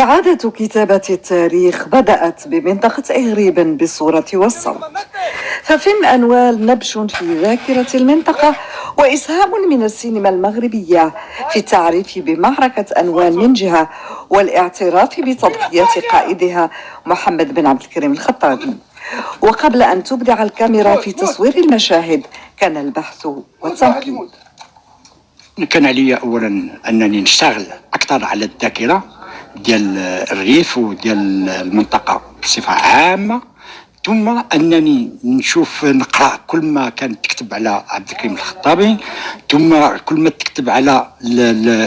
إعادة كتابة التاريخ بدأت بمنطقة إغريب بالصورة والصوت، ففيلم أنوال نبش في ذاكرة المنطقة وإسهام من السينما المغربية في التعريف بمعركة أنوال من جهة والاعتراف بتضحية قائدها محمد بن عبد الكريم الخطابي. وقبل أن تبدع الكاميرا في تصوير المشاهد كان البحث والتنقيب. كان علي أولا أنني نشتغل أكثر على الذاكرة ديال الريف وديال المنطقة بصفة عامة، ثم أنني نقرأ كل ما كان تكتب على عبد الكريم الخطابي، ثم كل ما تكتب على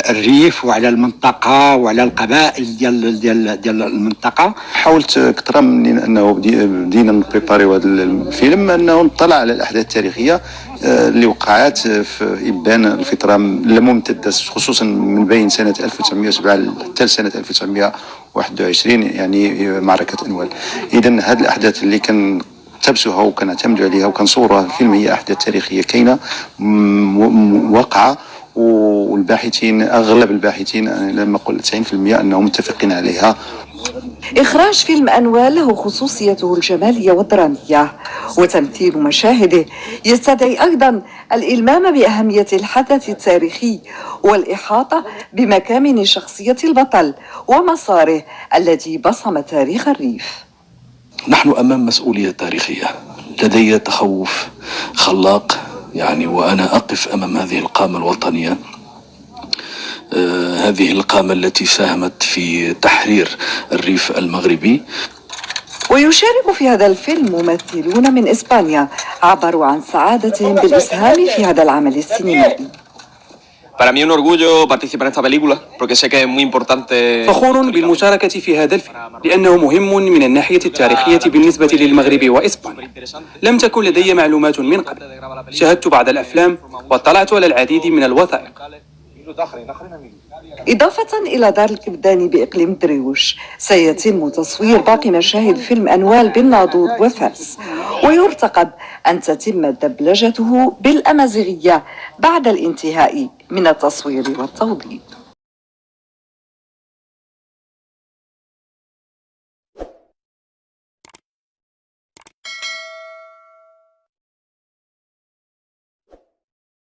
الريف وعلى المنطقة وعلى القبائل ديال المنطقة. حاولت أكثر من أنه بدينا نبريباريو هذا الفيلم أنه نطلع على الأحداث التاريخية اللي وقعت في إبان الفترة الممتدة، خصوصا من بين سنة 1907 حتى سنة 1921، يعني معركة أنوال. إذن هذه الأحداث اللي كنتبسوها وكنعتمدوا عليها وكنصوروها في الفيلم هي أحداث تاريخية كاينة واقعة، والباحثين أغلب الباحثين لما أقول 90% أنهم متفقين عليها. إخراج فيلم أنوال له خصوصيته الجمالية والدرامية، وتمثيل مشاهده يستدعي أيضا الإلمام بأهمية الحدث التاريخي والإحاطة بمكامن شخصية البطل ومساره الذي بصم تاريخ الريف. نحن أمام مسؤولية تاريخية، لدي تخوف خلاق يعني، وأنا أقف أمام هذه القامة الوطنية، هذه القامة التي ساهمت في تحرير الريف المغربي. ويشارك في هذا الفيلم ممثلون من إسبانيا عبروا عن سعادتهم بالإسهام في هذا العمل السينمائي. Para mí un orgullo participar en esta película porque sé que es muy importante. فخور بالمشاركة في هذا الفيلم لأنه مهم من الناحية التاريخية بالنسبة للمغرب وإسبانيا. لم تكن لدي معلومات من قبل، شاهدت بعض الأفلام واطلعت على العديد من الوثائق. إضافة إلى دار الكبداني بإقليم دريوش سيتم تصوير باقي مشاهد فيلم أنوال بالناظور وفاس، ويرتقب أن تتم دبلجته بالأمازيغية بعد الانتهاء من التصوير والتوضيب.